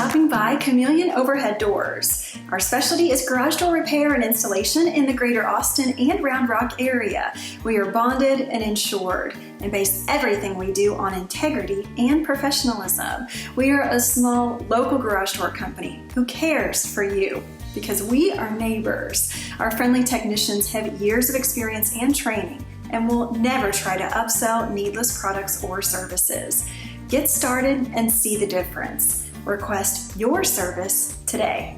stopping by Chameleon Overhead Doors. Our specialty is garage door repair and installation in the greater Austin and Round Rock area. We are bonded and insured and base everything we do on integrity and professionalism. We are a small local garage door company who cares for you because we are neighbors. Our friendly technicians have years of experience and training and will never try to upsell needless products or services. Get started and see the difference. Request your service today.